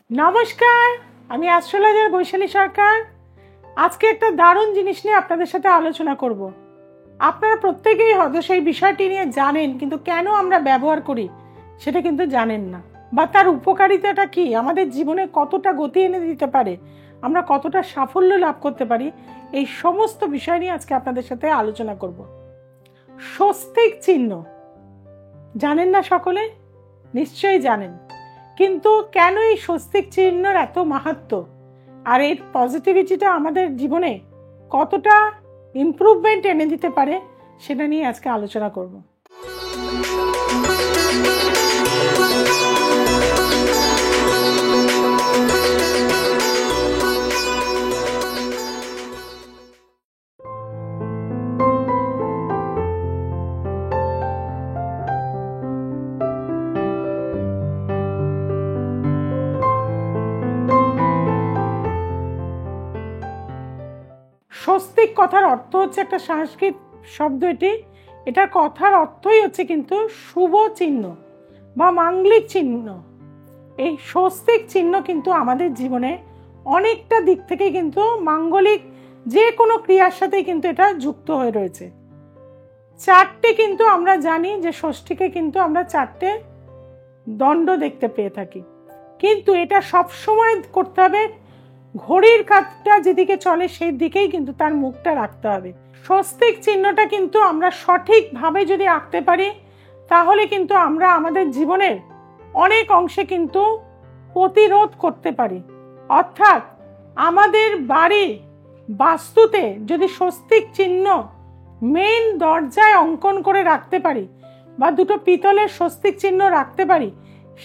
নমস্কার, আমি অ্যাস্ট্রোলজার বৈশালী সরকার। আজকে একটা দারুণ জিনিস নিয়ে আপনাদের সাথে আলোচনা করব। আপনারা প্রত্যেকেই হয়তো সেই বিষয়টি নিয়ে জানেন, কিন্তু কেন আমরা ব্যবহার করি সেটা কিন্তু জানেন না, বা তার উপকারিতাটা কি, আমাদের জীবনে কতটা গতি এনে দিতে পারে, আমরা কতটা সাফল্য লাভ করতে পারি, এই সমস্ত বিষয় নিয়ে আজকে আপনাদের সাথে আলোচনা করব। স্বস্তিক চিহ্ন জানেন না সকলে? নিশ্চয়ই জানেন। কিন্তু কেন এই স্বস্তিক চিহ্নের এত মাহাত্ম্য, আর এর পজিটিভিটিটা আমাদের জীবনে কতটা ইমপ্রুভমেন্ট এনে দিতে পারে, সেটা নিয়ে আজকে আলোচনা করব। স্বস্তিক কথার অর্থ হচ্ছে একটা সংস্কৃত শব্দ। এটার কথার অর্থই হচ্ছে কিন্তু শুভ চিহ্ন বা মাঙ্গলিক চিহ্ন। এই স্বস্তিক চিহ্ন কিন্তু আমাদের জীবনে অনেকটা দিক থেকে কিন্তু মাঙ্গলিক যে কোনো ক্রিয়ার সাথেই কিন্তু এটা যুক্ত হয়ে রয়েছে। চারটে কিন্তু আমরা জানি যে ষষ্ঠীকে কিন্তু আমরা চারটে দণ্ড দেখতে পেয়ে থাকি, কিন্তু এটা সবসময় করতে হবে ঘড়ির কাঁধটা যেদিকে চলে সেই দিকেই কিন্তু তার মুখটা রাখতে হবে। স্বস্তিক চিহ্নটা কিন্তু আমরা সঠিকভাবে যদি আঁকতে পারি, তাহলে কিন্তু আমরা আমাদের জীবনের অনেক অংশে কিন্তু প্রতিরোধ করতে পারি। অর্থাৎ আমাদের বাড়ির বাস্তুতে যদি স্বস্তিক চিহ্ন মেন দরজায় অঙ্কন করে রাখতে পারি, বা দুটো পিতলের স্বস্তিক চিহ্ন রাখতে পারি,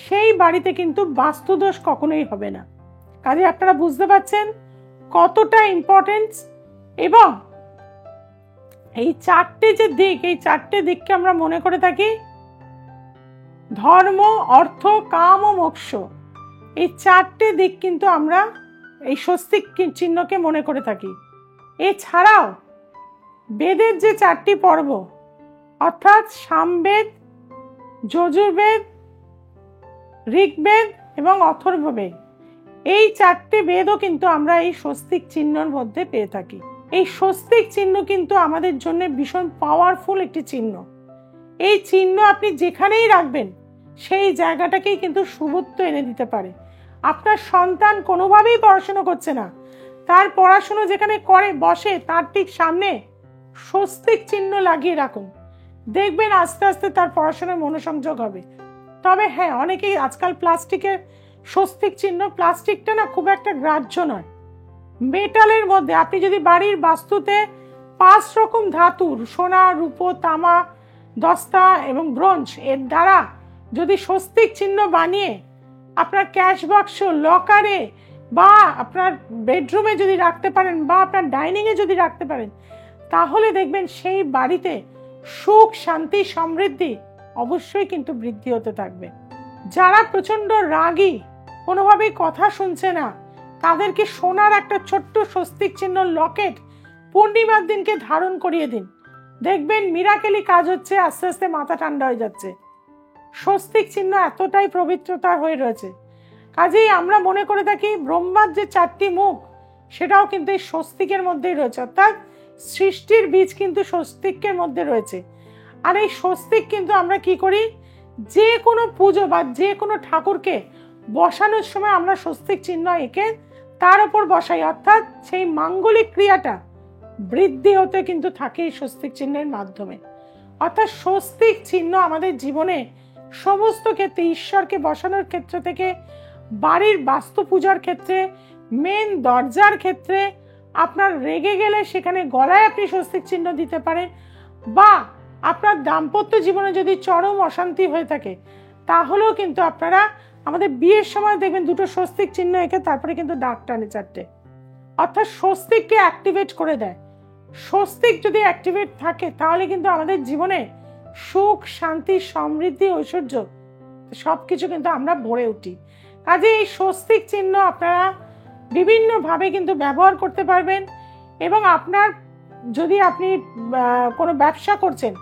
সেই বাড়িতে কিন্তু বাস্তুদোষ কখনোই হবে না। কাজে আপনারা বুঝতে পারছেন কতটা ইম্পর্টেন্স। এবং এই চারটে যে দিক, এই চারটে দিককে আমরা মনে করে থাকি ধর্ম, অর্থ, কাম ও মোক্ষ। এই চারটে দিক কিন্তু আমরা এই স্বস্তিক চিহ্নকে মনে করে থাকি। এছাড়াও বেদের যে চারটি পর্ব, অর্থাৎ সামবেদ, যজুর্বেদ, ঋগ্বেদ এবং অথর্ববেদ, এই চারটে বেদও কিন্তু আমরা এই স্বস্তিক চিহ্নের মধ্যে পেয়ে থাকি। এই স্বস্তিক চিহ্ন কিন্তু আমাদের জন্য ভীষণ পাওয়ারফুল একটি চিহ্ন। এই চিহ্ন আপনি যেখানেই রাখবেন সেই জায়গাটাকেই কিন্তু শুভত্ব এনে দিতে পারে। আপনার সন্তান কোনোভাবেই পড়াশোনা করছে না, তার পড়াশোনা যেখানে করে বসে তার ঠিক সামনে স্বস্তিক চিহ্ন লাগিয়ে রাখুন, দেখবেন আস্তে আস্তে তার পড়াশোনায় মনোসংযোগ হবে। তবে হ্যাঁ, অনেকেই আজকাল প্লাস্টিকের স্বস্তিক চিহ্ন, প্লাস্টিকটা না খুব একটা গ্রাহ্য নয়। মেটালের মধ্যে আপনি যদি বাড়ির বাস্তুতে 5 রকম ধাতুর সোনা, রূপো, তামা, দস্তা এবং ব্রোঞ্জ এর দ্বারা যদি স্বস্তিক চিহ্ন বানিয়ে আপনার ক্যাশ বাক্স, লকারে বা আপনার বেডরুমে যদি রাখতে পারেন, বা আপনার ডাইনিংয়ে যদি রাখতে পারেন, তাহলে দেখবেন সেই বাড়িতে সুখ, শান্তি, সমৃদ্ধি অবশ্যই কিন্তু বৃদ্ধি হতে থাকবে। যারা প্রচন্ড রাগী, কোনোভাবেই কথা শুনছে না, তাদেরকে সোনার একটা ছোট্ট স্বস্তিক চিহ্ন লকেট পূর্ণিমার দিনকে ধারণ করিয়ে দিন, দেখবেন মিরাকেলি কাজ হচ্ছে, আস্তে আস্তে মাথা ঠান্ডা হয়ে যাচ্ছে। স্বস্তিক চিহ্ন এতটাই পবিত্রতা হয়ে রয়েছে। কাজেই আমরা মনে করে থাকি ব্রহ্মার যে 4টি মুখ, সেটাও কিন্তু এই স্বস্তিকের মধ্যেই রয়েছে, অর্থাৎ সৃষ্টির বীজ কিন্তু স্বস্তিকের মধ্যে রয়েছে। আর এই স্বস্তিক কিন্তু আমরা কি করি, যে কোনো পুজো বা যে কোনো ঠাকুরকে বসানোর সময় আমরা স্বস্তিক চিহ্ন এঁকে তার উপর বসাই, অর্থাৎ সেই মাঙ্গলিক ক্রিয়াটা বৃদ্ধি হতে কিন্তু থাকে এই স্বস্তিক চিহ্নের মাধ্যমে। অর্থাৎ স্বস্তিক চিহ্ন আমাদের জীবনে সমস্ত ক্ষেত্রে, ঈশ্বরকে বসানোর ক্ষেত্র থেকে বাড়ির বাস্তু পূজার ক্ষেত্রে, মেন দরজার ক্ষেত্রে, আপনার রেগে গেলে সেখানে গলায় আপনি স্বস্তিক চিহ্ন দিতে পারেন, বা আপনার দাম্পত্য জীবনে যদি চরম অশান্তি হয়ে থাকে, তাহলেও কিন্তু আপনারা আমাদের বিয়ের সময় দেখবেন দুটো স্বস্তিক চিহ্ন এঁকে তারপরে কিন্তু দাগ টানে 4টে, অর্থাৎ স্বস্তিককে অ্যাক্টিভেট করে দেয়। স্বস্তিক যদি অ্যাক্টিভেট থাকে তাহলে কিন্তু আমাদের জীবনে সুখ, শান্তি, সমৃদ্ধি, ঐশ্বর্য সবকিছু কিন্তু আমরা ভরে উঠি। কাজে এই স্বস্তিক চিহ্ন আপনারা বিভিন্নভাবে কিন্তু ব্যবহার করতে পারবেন। এবং আপনার যদি আপনি কোনো ব্যবসা করছেন,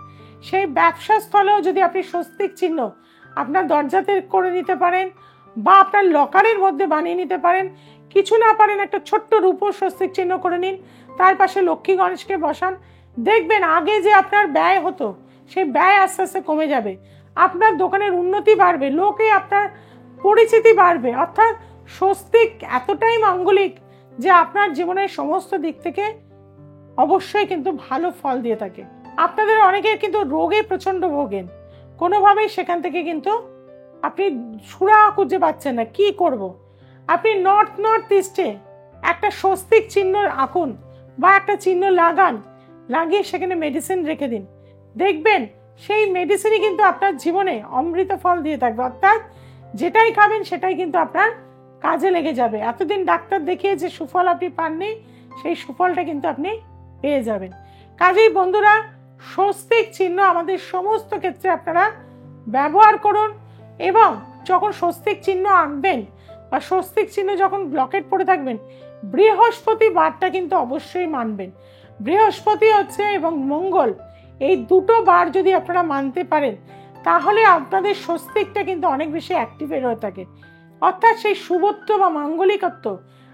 সেই ব্যবসা স্থলেও যদি আপনি স্বস্তিক চিহ্ন আপনার দরজাতে করে নিতে পারেন, বা আপনার লকারের মধ্যে বানিয়ে নিতে পারেন। কিছু না পারেন একটা ছোট্ট রূপোর স্বস্তিক চিহ্ন করে নিন, তার পাশে লক্ষ্মী গণেশকে বসান। দেখবেন আগে যে আপনার ব্যয় হতো সেই ব্যয় আস্তে আস্তে কমে যাবে, আপনার দোকানের উন্নতি বাড়বে, লোকে আপনার পরিচিতি বাড়বে। অর্থাৎ স্বস্তিক এতটাই মাঙ্গলিক যে আপনার জীবনের সমস্ত দিক থেকে অবশ্যই কিন্তু ভালো ফল দিয়ে থাকে। আপনাদের অনেকের কিন্তু রোগে প্রচন্ড ভোগেন, কোনোভাবেই সেখান থেকে কিন্তু আপনি সুরা খুঁজে পাচ্ছেন না, কি করব। আপনি নর্থ ইস্টে একটা স্বস্তিক চিহ্ন আঁকুন বা একটা চিহ্ন লাগান, লাগিয়ে সেখানে মেডিসিন রেখে দিন। দেখবেন সেই মেডিসিনই কিন্তু আপনার জীবনে অমৃত ফল দিয়ে থাকবে। অর্থাৎ যেটাই খাবেন সেটাই কিন্তু আপনার কাজে লেগে যাবে। এতদিন ডাক্তার দেখিয়ে যে সুফল আপনি পাননি, সেই সুফলটা কিন্তু আপনি পেয়ে যাবেন। কাজেই বন্ধুরা, স্বস্তিক চিহ্ন আমাদের সমস্ত ক্ষেত্রে আপনারা ব্যবহার করুন, এবং যখন স্বস্তিক চিহ্ন আঁকবেন বা স্বস্তিক চিহ্ন যখন ব্লকেট পড়ে থাকবেন, বৃহস্পতি বারটা কিন্তু অবশ্যই মানবেন। বৃহস্পতি হচ্ছে এবং মঙ্গল, এই দুটো বার যদি আপনারা মানতে পারেন তাহলে আপনাদের স্বস্তিকটা কিন্তু অনেক বেশি অ্যাক্টিভেট হয়ে থাকে। অর্থাৎ সেই শুভত্ব বা মাঙ্গলিকত্ব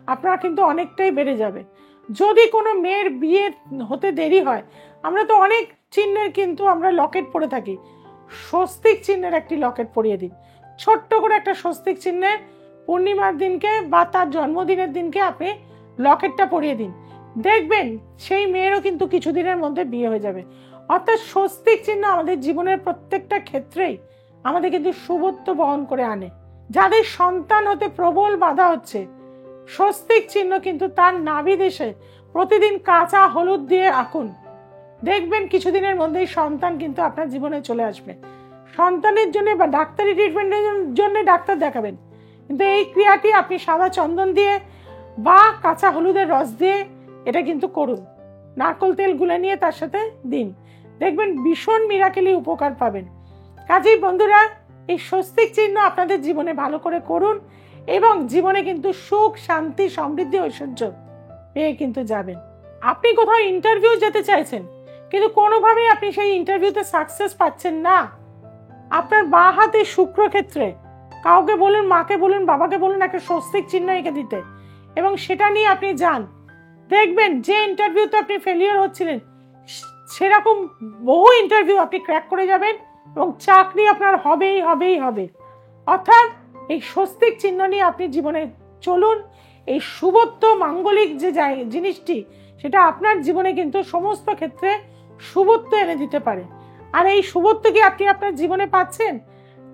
আপনারা কিন্তু অনেকটাই বেড়ে যাবে। যদি কোনো মেয়ের বিয়ে হতে দেরি হয়, আমরা তো অনেক চিহ্নের কিন্তু আমরা লকেট পরে থাকি, স্বস্তিক চিহ্নের একটি লকেট পরিয়ে দিন। ছোট্ট করে একটা স্বস্তিক চিহ্নের পূর্ণিমার দিনকে বা তার জন্মদিনের দিনকে আপনি লকেটটা পরিয়ে দিন, দেখবেন সেই মেয়েরও কিন্তু কিছুদিনের মধ্যে বিয়ে হয়ে যাবে। অর্থাৎ স্বস্তিক চিহ্ন আমাদের জীবনের প্রত্যেকটা ক্ষেত্রেই আমাদের কিন্তু শুভত্ব বহন করে আনে। যাদের সন্তান হতে প্রবল বাধা হচ্ছে, স্বস্তিক চিহ্ন কিন্তু তার নাভিদেশে প্রতিদিন কাঁচা হলুদ দিয়ে আঁকুন, দেখবেন কিছুদিনের মধ্যেই সন্তান কিন্তু আপনার জীবনে চলে আসবে। সন্তানের জন্য বা ডাক্তারি ট্রিটমেন্টের জন্য ডাক্তার দেখাবেন, কিন্তু এই ক্রিয়াটি আপনি সাদা চন্দন দিয়ে বা কাঁচা হলুদের রস দিয়ে এটা কিন্তু করুন, নারকেল তেল গুলে নিয়ে তার সাথে দিন, দেখবেন ভীষণ মিরাকেলি উপকার পাবেন। কাজেই বন্ধুরা, এই স্বস্তিক চিহ্ন আপনাদের জীবনে ভালো করে করুন, এবং জীবনে কিন্তু সুখ, শান্তি, সমৃদ্ধি, ঐশ্বর্য পেয়ে কিন্তু যাবেন। আপনি কোথাও ইন্টারভিউ যেতে চাইছেন, কিন্তু কোনোভাবেই আপনি সেই ইন্টারভিউতে সাকসেস পাচ্ছেন না, আপনার বাঁ হাতে শুক্র ক্ষেত্রে কাউকে বলুন, মাকে বলুন, বাবাকে বলুন একটা স্বস্তিক চিহ্ন এঁকে দিতে, এবং সেটা নিয়ে আপনি যান। দেখবেন যে ইন্টারভিউতে আপনি ফেলিওর হচ্ছিলেন, সেরকম বহু ইন্টারভিউ আপনি ক্র্যাক করে যাবেন, এবং চাকরি আপনার হবেই হবে। অর্থাৎ এই স্বস্তিক চিহ্ন নিয়ে আপনি জীবনে চলুন। এই শুভত্ব, মাঙ্গলিক যে জিনিসটি, সেটা আপনার জীবনে কিন্তু সমস্ত ক্ষেত্রে শুভত্ব এনে দিতে পারে। আর এই শুভত্ব কি আপনি আপনার জীবনে পাচ্ছেন?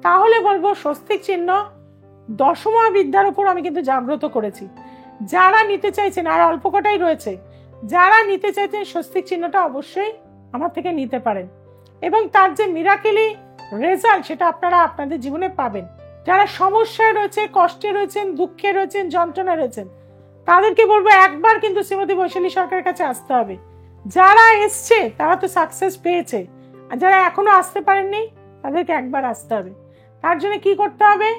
তাহলে বলবো স্বস্তিক চিহ্ন দশমা বিদ্যার উপর আমি কিন্তু জাগ্রত করেছি। যারা নিতে চাইছেন, আর অল্প কটাই রয়েছে, যারা নিতে চাইছেন স্বস্তিক চিহ্নটা অবশ্যই আমার থেকে নিতে পারেন, এবং তার যে মিরাকেলি রেজাল্ট সেটা আপনারা আপনাদের জীবনে পাবেন। যারা সমস্যায় রয়েছে, কষ্টে রয়েছেন, দুঃখে রয়েছেন, যন্ত্রণা রয়েছেন, তাদেরকে বলবো একবার কিন্তু শ্রীমতী বৈশালী সরকারের কাছে আসতে হবে। যারা এসছে তারা তো সাকসেস পেয়েছে, আর যারা এখনো আসতে পারেননি তাদেরকে একবার আসতে হবে। তার জন্য কি করতে হবে?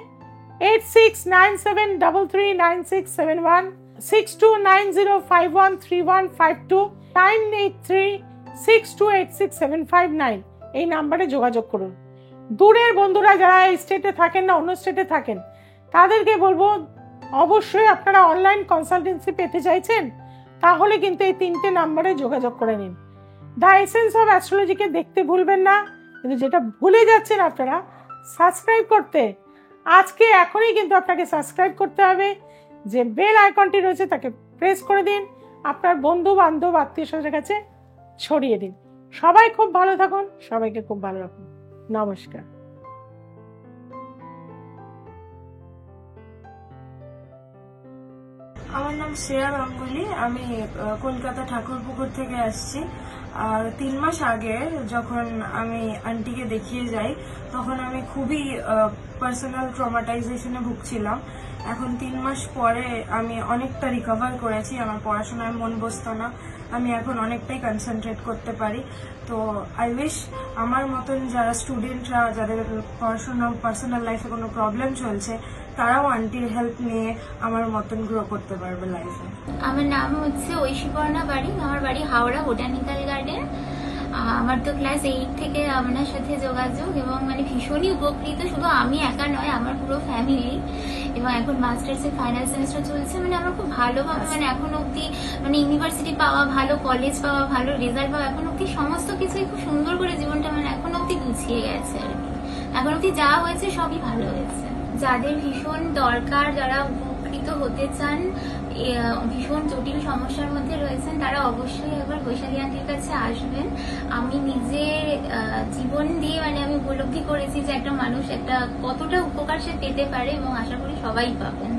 8697339671, 6290513152, 9836286759 এই নাম্বারে যোগাযোগ করুন। দূরের বন্ধুরা যারা এই স্টেটে থাকেন না, অন্য স্টেটে থাকেন, তাদেরকে বলবো অবশ্যই আপনারা অনলাইন কনসালটেন্সি পেতে চাইছেন, তাহলে কিন্তু এই 3টে নাম্বারে যোগাযোগ করে নিন। দ্য এসেন্স অফ অ্যাস্ট্রোলজিকে দেখতে ভুলবেন না, কিন্তু যেটা ভুলে যাচ্ছেন আপনারা সাবস্ক্রাইব করতে, আজকে এখনই কিন্তু আপনাকে সাবস্ক্রাইব করতে হবে। যে বেল আইকনটি রয়েছে তাকে প্রেস করে দিন, আপনার বন্ধু বান্ধব আত্মীয় স্বজনের কাছে ছড়িয়ে দিন। সবাই খুব ভালো থাকুন, সবাইকে খুব ভালো রাখুন। নমস্কার। আমার নাম শ্রেয়া গাঙ্গুলি, আমি কলকাতা ঠাকুরপুকুর থেকে আসছি। আর 3 মাস আগে যখন আমি আন্টিকে দেখিয়ে যাই, তখন আমি খুবই পার্সোনাল ট্রমাটাইজেশনে ভুগছিলাম। এখন 3 মাস পরে আমি অনেকটা রিকভার করেছি, আমার পড়াশোনায় মন বসতো না, আমি এখন অনেকটাই কনসেন্ট্রেট করতে পারি। তো আই উইশ আমার মতন যারা স্টুডেন্টরা, যাদের পড়াশোনা পার্সোনাল লাইফে কোনো প্রবলেম চলছে, তারাও আন্টির হেল্প নিয়ে আমার মতন গ্রো করতে পারবে লাইফে। আমার নাম হচ্ছে ঐশীপর্ণা বাড়ি, আমার বাড়ি হাওড়া বোটানিক্যাল গার্ডেন। আমার তো ক্লাস 8 থেকে আপনার সাথে যোগাযোগ, এবং মানে ভীষণই উপকৃত, শুধু আমি একা নয়, আমার পুরো ফ্যামিলি। এবং এখন মাস্টার্সের ফাইনাল সেমিস্টার চলছে, মানে আমার খুব ভালোভাবে, মানে এখন অব্দি মানে ইউনিভার্সিটি পাওয়া, ভালো কলেজ পাওয়া, ভালো রেজাল্ট পাওয়া, এখন অব্দি সমস্ত কিছুই খুব সুন্দর করে জীবনটা মানে এখন অব্দি গুছিয়ে গেছে আর কি। এখন অব্দি যা হয়েছে সবই ভালো হয়েছে। যাদের ভীষণ দরকার, যারা উপকৃত হতে চান, ভীষণ জটিল সমস্যার মধ্যে রয়েছেন, তারা অবশ্যই একবার বৈশালী আন্টির কাছে আসবেন। আমি নিজে জীবন দিয়ে মানে আমি উপলব্ধি করেছি যে একটা মানুষ একটা কতটা উপকার সে পেতে পারে, এবং আশা করি সবাই পাবেন।